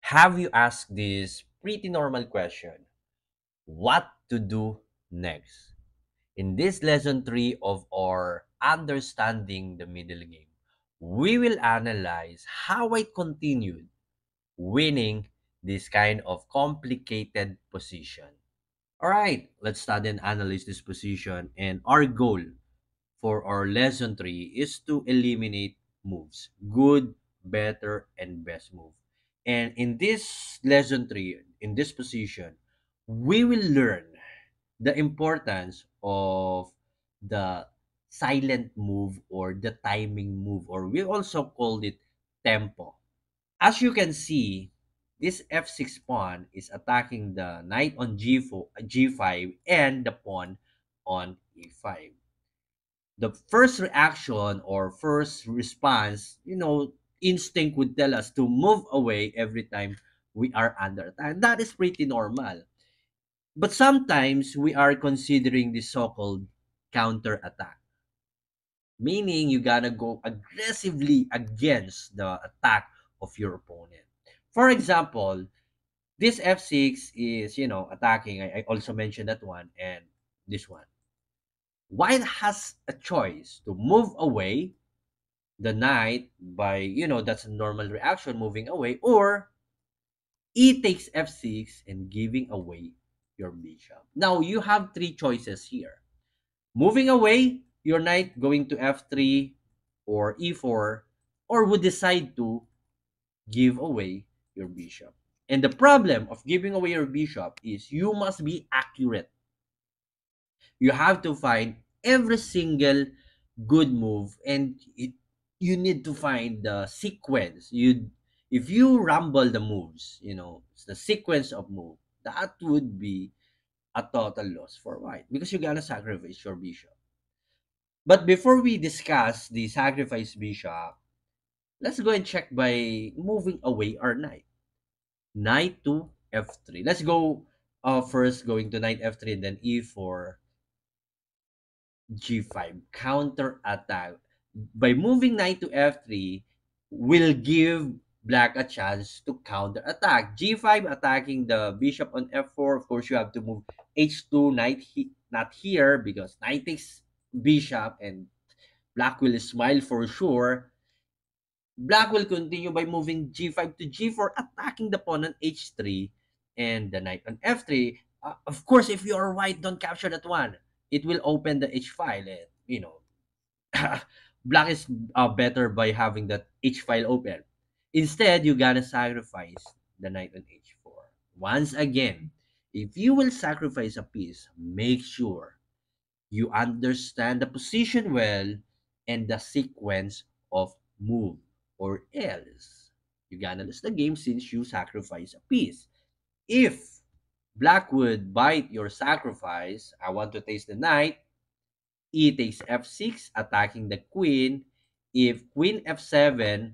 Have you asked this pretty normal question? What to do next? In this lesson 3 of our Understanding the Middle Game, we will analyze how I continued winning this kind of complicated position. All right, let's study and analyze this position. And our goal for our lesson 3 is to eliminate moves: good, better, and best move. And in this lesson 3, in this position, we will learn the importance of the silent move or the timing move, or we also called it tempo. As you can see, this f6 pawn is attacking the knight on g4, g5, and the pawn on e5. The first reaction or first response, instinct would tell us to move away every time we are under attack. That is pretty normal. But sometimes we are considering the so-called counter attack, meaning you gotta go aggressively against the attack of your opponent. For example, this f6 is, attacking. I also mentioned that one and this one. White has a choice to move away the knight by, that's a normal reaction, moving away, or e takes f6 and giving away your bishop. Now you have three choices here: moving away your knight, going to f3 or e4, or would decide to give away your bishop. And the problem of giving away your bishop is you must be accurate. You have to find every single good move, and you need to find the sequence. If you rumble the moves, it's the sequence of move, that would be a total loss for white because you're gonna sacrifice your bishop. But before we discuss the sacrifice bishop, let's go and check by moving away our knight. Knight to f3. Let's go first going to knight f3 and then e4, g5. Counter attack. By moving knight to f3, will give black a chance to counter attack. g5 attacking the bishop on f4. Of course, you have to move h2, not here because knight takes bishop and black will smile for sure. Black will continue by moving g5 to g4, attacking the pawn on h3 and the knight on f3. Of course, if you are white, don't capture that one. It will open the h file. And, black is better by having that h file open. Instead, you gotta sacrifice the knight on h4. Once again, if you will sacrifice a piece, make sure you understand the position well and the sequence of move, or else you're gonna lose the game since you sacrifice a piece. If black would bite your sacrifice, I want to taste the knight, e takes f6, attacking the queen. If queen f7,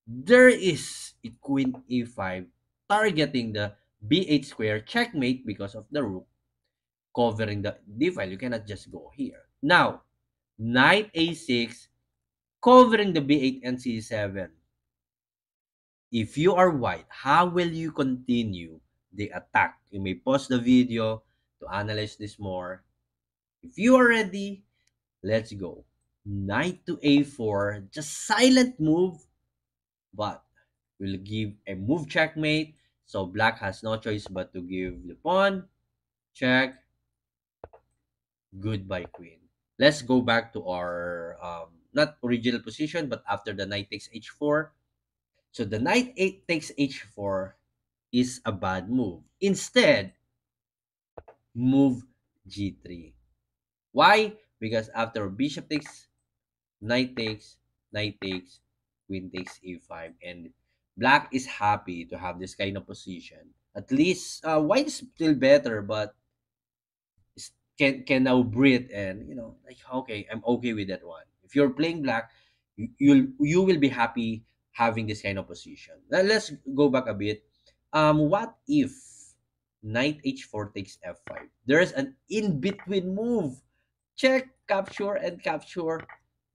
there is a queen e5, targeting the b8 square, checkmate because of the rook covering the d file. You cannot just go here. Now, knight a6, covering the b8 and c7. If you are white, how will you continue the attack? You may pause the video to analyze this more. If you are ready, let's go. Knight to a4, just silent move, but will give a move checkmate. So black has no choice but to give the pawn check. Goodbye, queen. Let's go back to our not original position, but after the knight takes h4. So the knight 8 takes h4 is a bad move. Instead, move g3. Why? Because after bishop takes, knight takes, queen takes e5, and black is happy to have this kind of position. At least white is still better, but can now breathe, and like, okay, I'm okay with that one. If you're playing black, you will be happy having this kind of position. Now, let's go back a bit. What if knight h4 takes f5? There's an in between move. Check, capture, and capture.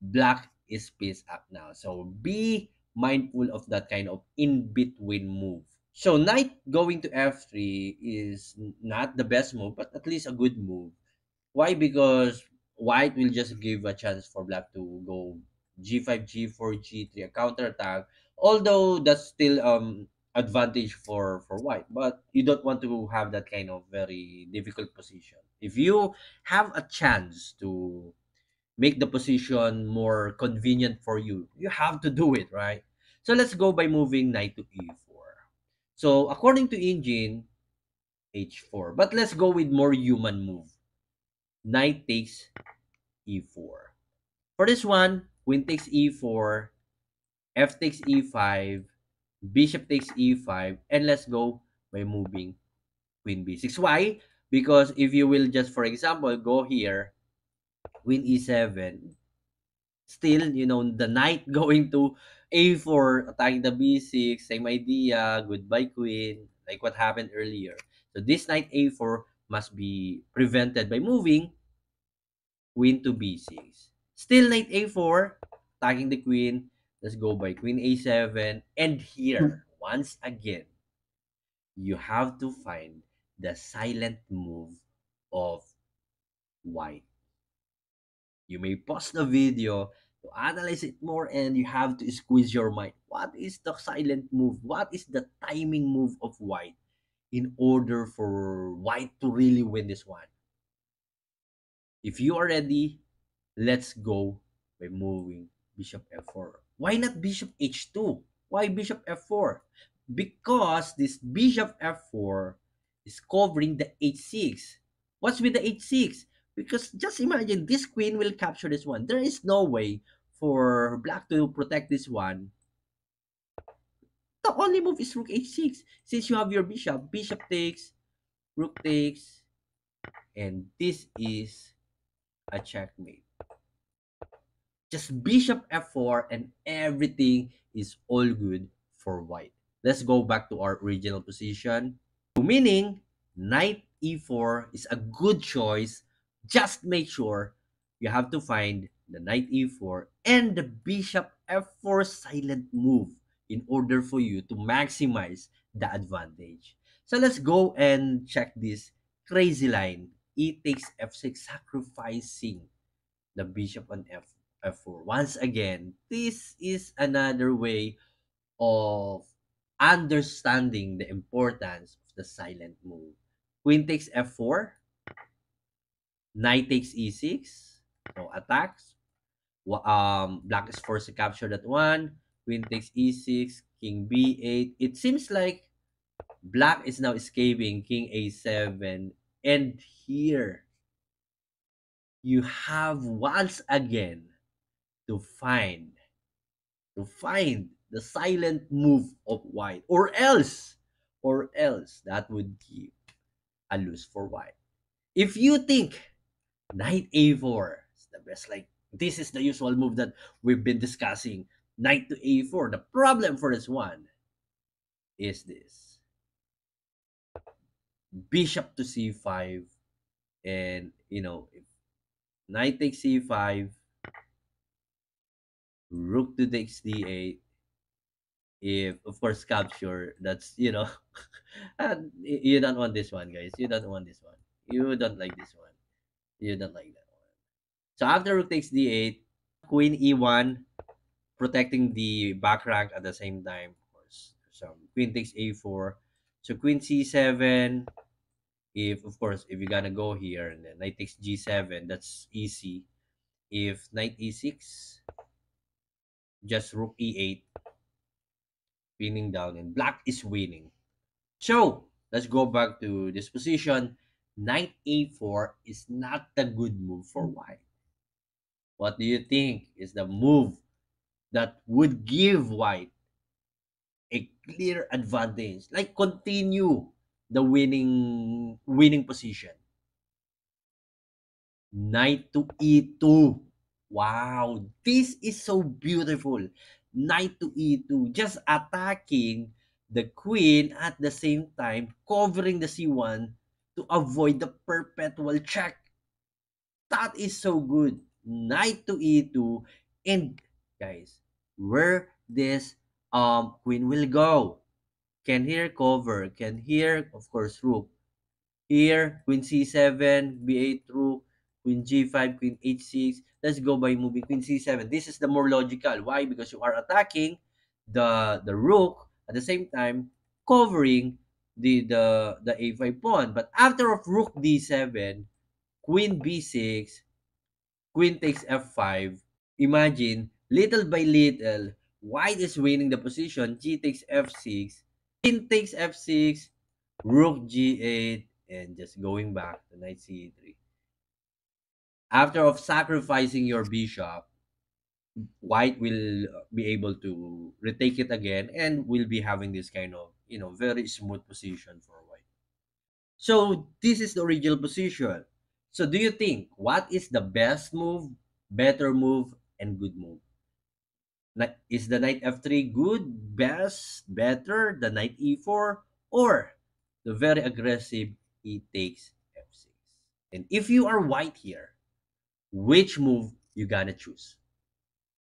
Black is pissed up now, so be mindful of that kind of in between move. So knight going to f3 is not the best move, but at least a good move. Why? Because white will just give a chance for black to go g5, g4, g3, a counter attack. Although that's still advantage for white, but you don't want to have that kind of very difficult position. If you have a chance to make the position more convenient for you, you have to do it, right? So let's go by moving knight to e4. So according to engine, h4. But let's go with more human move. Knight takes e4. For this one, queen takes e4, f takes e5, bishop takes e5, and let's go by moving queen b6. Why? Because if you will just, for example, go here, queen e7, still, the knight going to a4, attacking the b6, same idea, goodbye queen, like what happened earlier. So this knight a4 must be prevented by moving queen to b6. Still knight a4, attacking the queen. Let's go by queen a7. And here, once again, you have to find the silent move of white. You may pause the video to analyze it more, and you have to squeeze your mind. What is the silent move? What is the timing move of white in order for white to really win this one? If you are ready, let's go by moving bishop f4. Why not bishop h2? Why bishop f4? Because this bishop f4 is covering the h6. What's with the h6? Because just imagine this queen will capture this one. There is no way for black to protect this one. The only move is rook h6. Since you have your bishop takes, rook takes, and this is a checkmate. Just bishop f4 and everything is all good for white. Let's go back to our original position. So meaning knight e4 is a good choice. Just make sure you have to find the knight e4 and the bishop f4 silent move in order for you to maximize the advantage. So let's go and check this crazy line. E takes f6, sacrificing the bishop on f4. Once again, this is another way of understanding the importance of the silent move. Queen takes f4, knight takes e6, no attacks. Black is forced to capture that one. Queen takes e6, king b8. It seems like black is now escaping king a7, and here you have once again to find the silent move of white, or else that would give a lose for white. If you think knight a4 is the best, like this is the usual move that we've been discussing, knight to a4, the problem for this one is this: bishop to c5, and if knight takes c5, rook to takes d8, if of course capture, that's and you don't want this one, guys. You don't want this one. You don't like this one. You don't like that one. So after rook takes d8, queen e1, protecting the back rank at the same time, of course. So queen takes a4. So queen c7, if of course if you're gonna go here, and then knight takes g7, that's easy. If knight e6, just rook e8, pinning down, and black is winning. So let's go back to this position. Knight a4 is not the good move for white. What do you think is the move that would give white a clear advantage? Like continue the winning position. Knight to e2. Wow, this is so beautiful. Knight to e2, just attacking the queen at the same time, covering the c1 to avoid the perpetual check. That is so good. Knight to e2, and guys, where this queen will go? Can here cover, can here, of course, rook. Here, queen c7, b8 rook, queen g5, queen h6. Let's go by moving queen c7. This is the more logical. Why? Because you are attacking the rook at the same time covering the a5 pawn. But after of rook d7, queen b6, queen takes f5. Imagine, little by little, white is winning the position. G takes f6, queen takes f6, rook g8, and just going back to knight c3. After of sacrificing your bishop, white will be able to retake it again and will be having this kind of, very smooth position for white. So this is the original position. So do you think what is the best move, better move, and good move? Is the knight f3 good, best, better, the knight e4, or the very aggressive e takes f6? And if you are white here, which move you gonna choose?